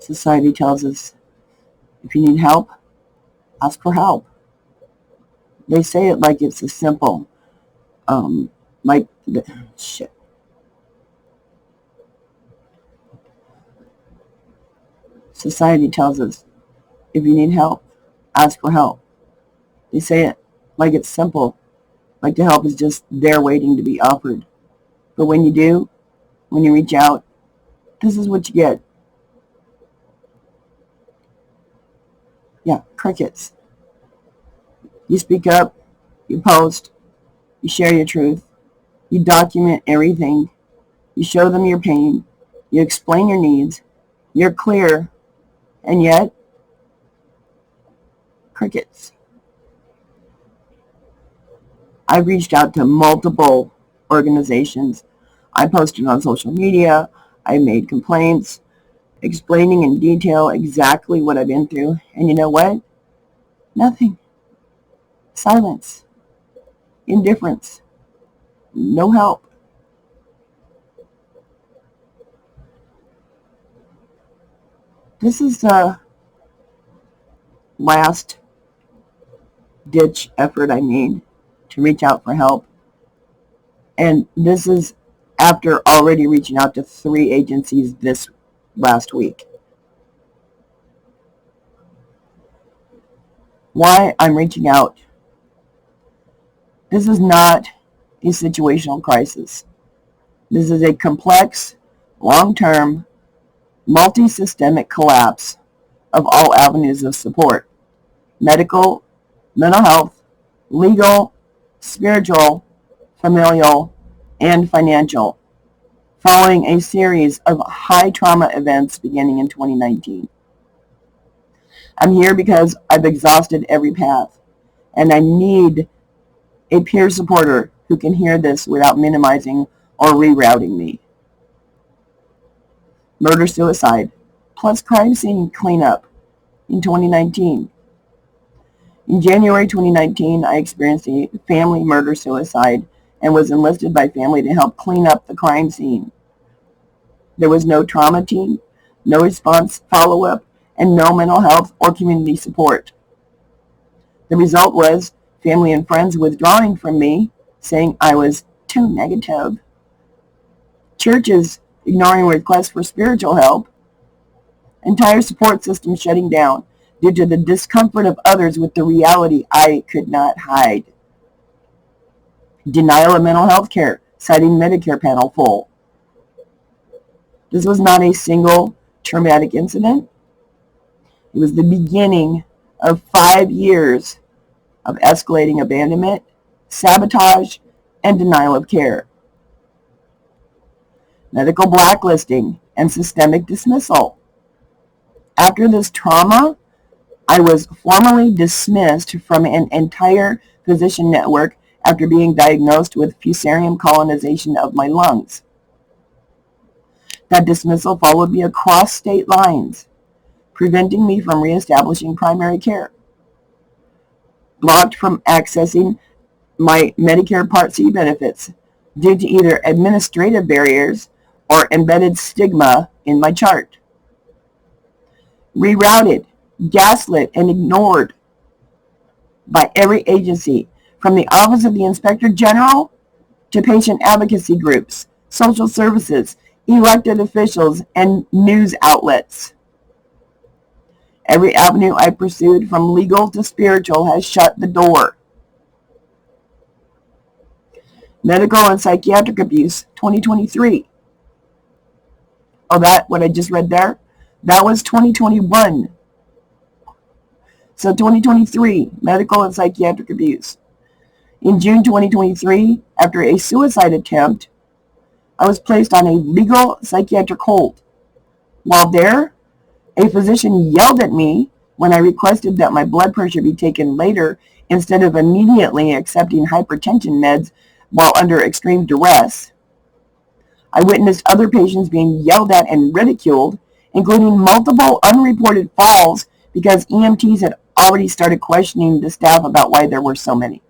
Society tells us, if you need help, ask for help. They say it like it's a simple, like, shit. Society tells us, if you need help, ask for help. They say it like it's simple, like the help is just there waiting to be offered. But when you do, when you reach out, this is what you get. Yeah, crickets. You speak up, you post, you share your truth, you document everything, you show them your pain, you explain your needs, you're clear, and yet, crickets. I've reached out to multiple organizations. I posted on social media, I made complaints, explaining in detail exactly what I've been through, and you know what? Nothing. Silence. Indifference. No help. This is the last ditch effort I made to reach out for help. And this is after already reaching out to 3 agencies this last week. Why I'm reaching out. This is not a situational crisis. This is a complex, long-term, multi-systemic collapse of all avenues of support. Medical, mental health, legal, spiritual, familial, and financial, following a series of high trauma events beginning in 2019. I'm here because I've exhausted every path, and I need a peer supporter who can hear this without minimizing or rerouting me. Murder-suicide, plus crime scene cleanup in 2019. In January 2019, I experienced a family murder-suicide and was enlisted by family to help clean up the crime scene. There was no trauma team, no response follow-up, and no mental health or community support. The result was family and friends withdrawing from me, saying I was too negative. Churches ignoring requests for spiritual help. Entire support system shutting down due to the discomfort of others with the reality I could not hide. Denial of mental health care, citing Medicare panel full. This was not a single traumatic incident. It was the beginning of 5 years of escalating abandonment, sabotage, and denial of care. Medical blacklisting and systemic dismissal. After this trauma, I was formally dismissed from an entire physician network after being diagnosed with fusarium colonization of my lungs. That dismissal followed me across state lines, preventing me from reestablishing primary care. Blocked from accessing my Medicare Part C benefits due to either administrative barriers or embedded stigma in my chart. Rerouted, gaslit, and ignored by every agency, from the Office of the Inspector General to patient advocacy groups, social services, elected officials, and news outlets. Every avenue I pursued, from legal to spiritual, has shut the door. Medical and psychiatric abuse, 2023. Oh, what I just read there? That was 2021. So 2023, medical and psychiatric abuse. In June 2023, after a suicide attempt, I was placed on a legal psychiatric hold. While there, a physician yelled at me when I requested that my blood pressure be taken later instead of immediately accepting hypertension meds while under extreme duress. I witnessed other patients being yelled at and ridiculed, including multiple unreported falls because EMTs had already started questioning the staff about why there were so many.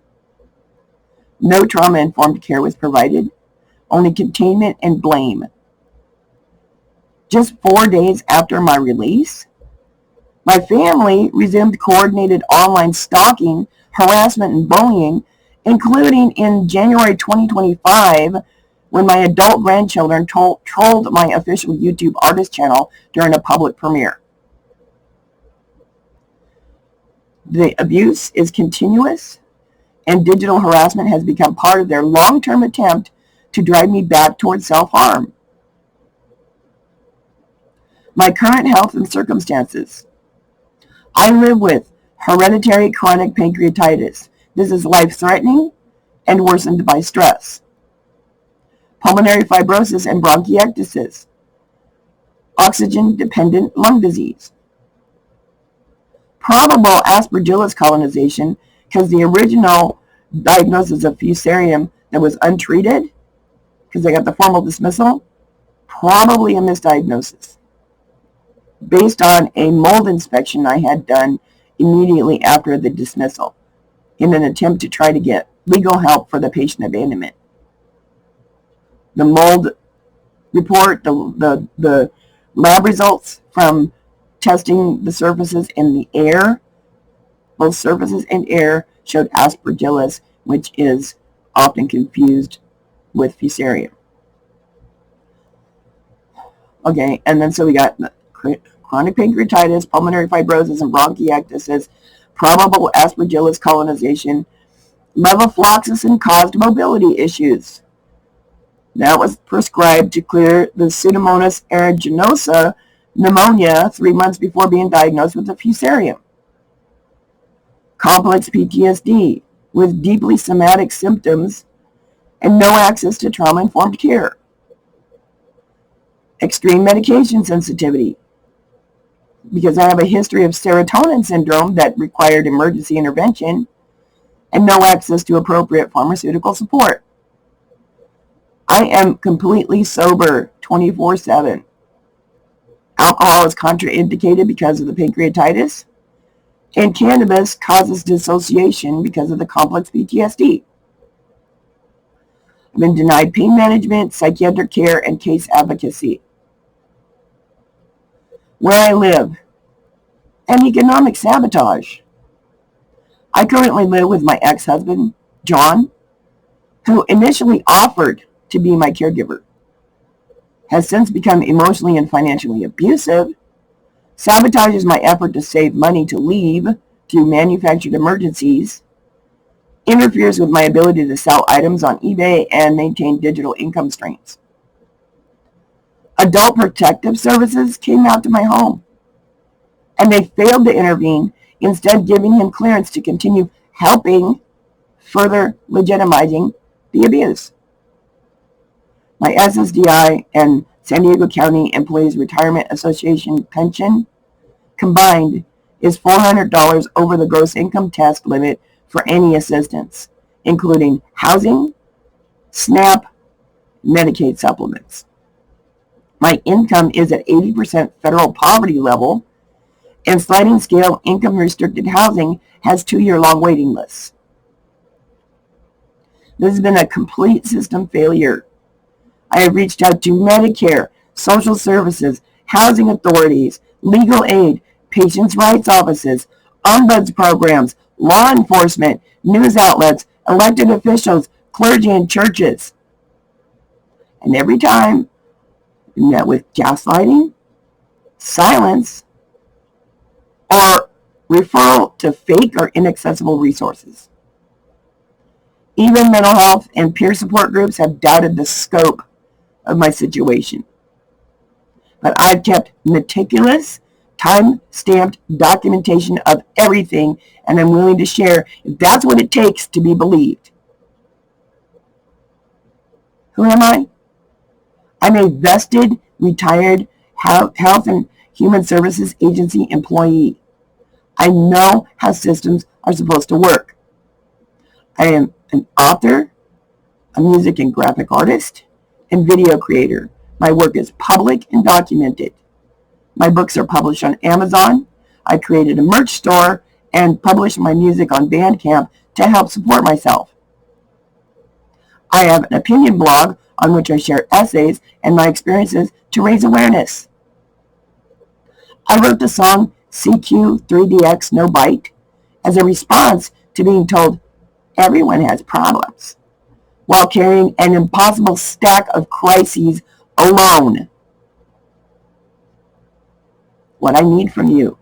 No trauma-informed care was provided, only containment and blame. just 4 days after my release. My family resumed coordinated online stalking, harassment, and bullying, including in January 2025 when my adult grandchildren trolled my official YouTube artist channel during a public premiere. The abuse is continuous, and digital harassment has become part of their long-term attempt to drive me back towards self-harm. My current health and circumstances. I live with hereditary chronic pancreatitis. This is life-threatening and worsened by stress. Pulmonary fibrosis and bronchiectasis. Oxygen-dependent lung disease. Probable aspergillus colonization, because the original diagnosis of fusarium that was untreated, because they got the formal dismissal, probably a misdiagnosis, based on a mold inspection I had done immediately after the dismissal in an attempt to try to get legal help for the patient abandonment. The mold report, the lab results from testing the surfaces in the air, both surfaces and air, showed aspergillus, which is often confused with fusarium. Okay, and then so we got chronic pancreatitis, pulmonary fibrosis, and bronchiectasis, probable aspergillus colonization. Levofloxacin caused mobility issues. That was prescribed to clear the Pseudomonas aeruginosa pneumonia 3 months before being diagnosed with the fusarium. Complex PTSD with deeply somatic symptoms and no access to trauma-informed care. Extreme medication sensitivity, because I have a history of serotonin syndrome that required emergency intervention, and no access to appropriate pharmaceutical support. I am completely sober 24/7. Alcohol is contraindicated because of the pancreatitis, and cannabis causes dissociation because of the complex PTSD. I've been denied pain management, psychiatric care, and case advocacy. Where I live, and economic sabotage. I currently live with my ex-husband, John, who initially offered to be my caregiver, has since become emotionally and financially abusive, sabotages my effort to save money to leave through manufactured emergencies, interferes with my ability to sell items on eBay and maintain digital income streams. Adult Protective Services came out to my home, and they failed to intervene, instead giving him clearance to continue helping, further legitimizing the abuse. My SSDI and San Diego County Employees Retirement Association pension combined is $400 over the gross income test limit for any assistance, including housing, SNAP, Medicaid supplements. My income is at 80% federal poverty level, and sliding scale income restricted housing has 2-year-long waiting lists. This has been a complete system failure. I have reached out to Medicare, social services, housing authorities, legal aid, patients' rights offices, ombuds programs, law enforcement, news outlets, elected officials, clergy, and churches. And every time, I'm met with gaslighting, silence, or referral to fake or inaccessible resources. Even mental health and peer support groups have doubted the scope of my situation. But I've kept meticulous, time-stamped documentation of everything, and I'm willing to share if that's what it takes to be believed. Who am I? I'm a vested, retired Health and Human Services Agency employee. I know how systems are supposed to work. I am an author, a music and graphic artist, and video creator. My work is public and documented. My books are published on Amazon. I created a merch store and published my music on Bandcamp to help support myself. I have an opinion blog on which I share essays and my experiences to raise awareness. I wrote the song CQ3DX No Bite as a response to being told everyone has problems while carrying an impossible stack of crises alone. What I need from you.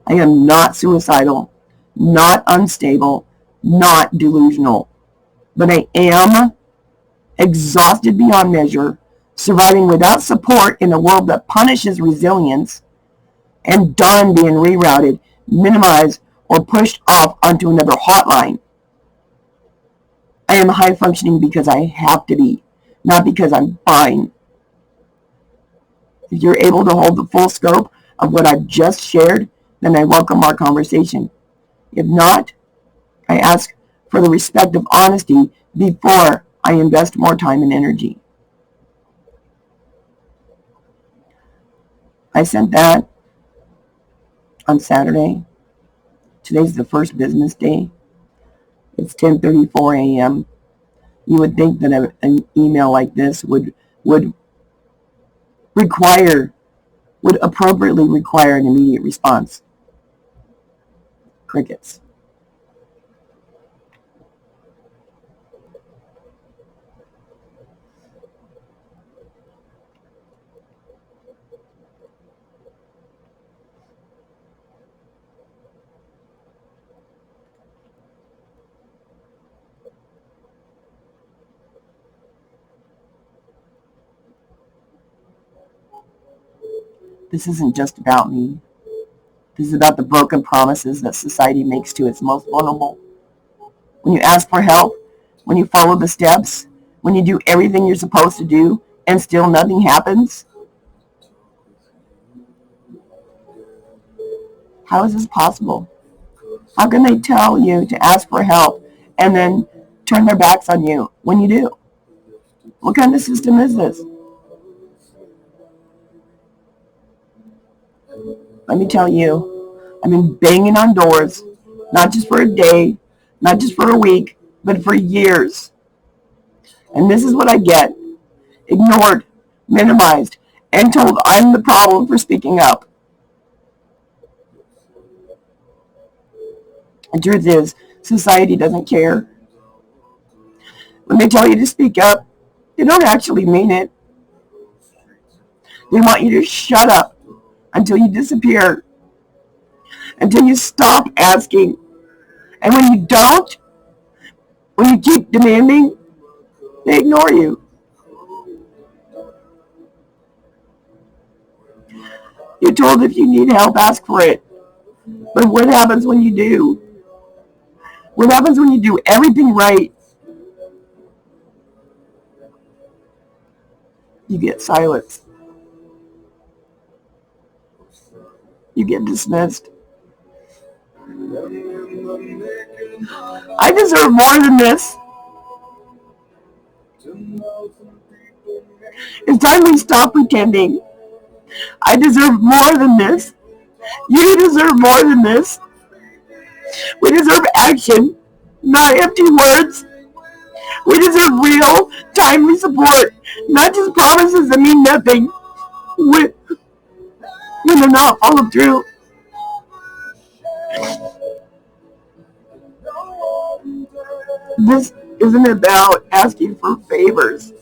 I am not suicidal, not unstable, not delusional, but I am exhausted beyond measure, surviving without support in a world that punishes resilience, and done being rerouted, minimized, or pushed off onto another hotline. I am high functioning because I have to be, not because I'm fine. If you're able to hold the full scope of what I've just shared, then I welcome our conversation. If not, I ask for the respect of honesty before I invest more time and energy. I sent that on Saturday. Today's the first business day. It's 10:34 a.m. You would think that an email like this would appropriately require an immediate response. Crickets. This isn't just about me. This is about the broken promises that society makes to its most vulnerable. When you ask for help, when you follow the steps, when you do everything you're supposed to do, and still nothing happens? How is this possible? How can they tell you to ask for help and then turn their backs on you when you do? What kind of system is this? Let me tell you, I've been banging on doors, not just for a day, not just for a week, but for years. And this is what I get: ignored, minimized, and told I'm the problem for speaking up. The truth is, society doesn't care. When they tell you to speak up, they don't actually mean it. They want you to shut up until you disappear, until you stop asking. And when you don't, when you keep demanding, they ignore you. You're told if you need help, ask for it. But what happens when you do? What happens when you do everything right? You get silenced. You get dismissed. I deserve more than this. It's time we stop pretending. I deserve more than this. You deserve more than this. We deserve action, not empty words. We deserve real, timely support, not just promises that mean nothing when they're not followed through. This isn't about asking for favors.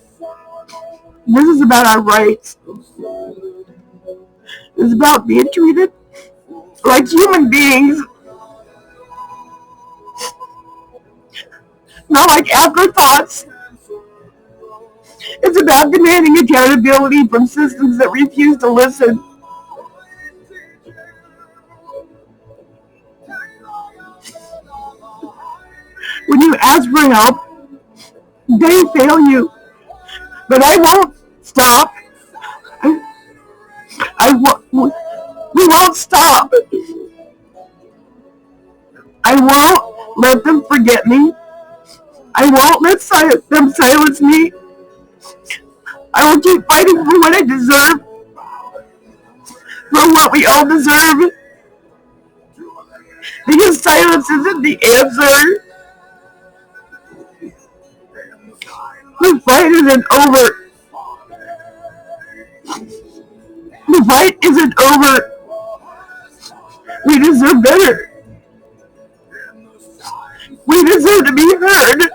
This is about our rights. This is about being treated like human beings, not like afterthoughts. It's about demanding accountability from systems that refuse to listen. When you ask for help, they fail you. But I won't stop. We won't stop. I won't let them forget me. I won't let them silence me. I will keep fighting for what I deserve, for what we all deserve. Because silence isn't the answer. The fight isn't over. The fight isn't over. We deserve better. We deserve to be heard.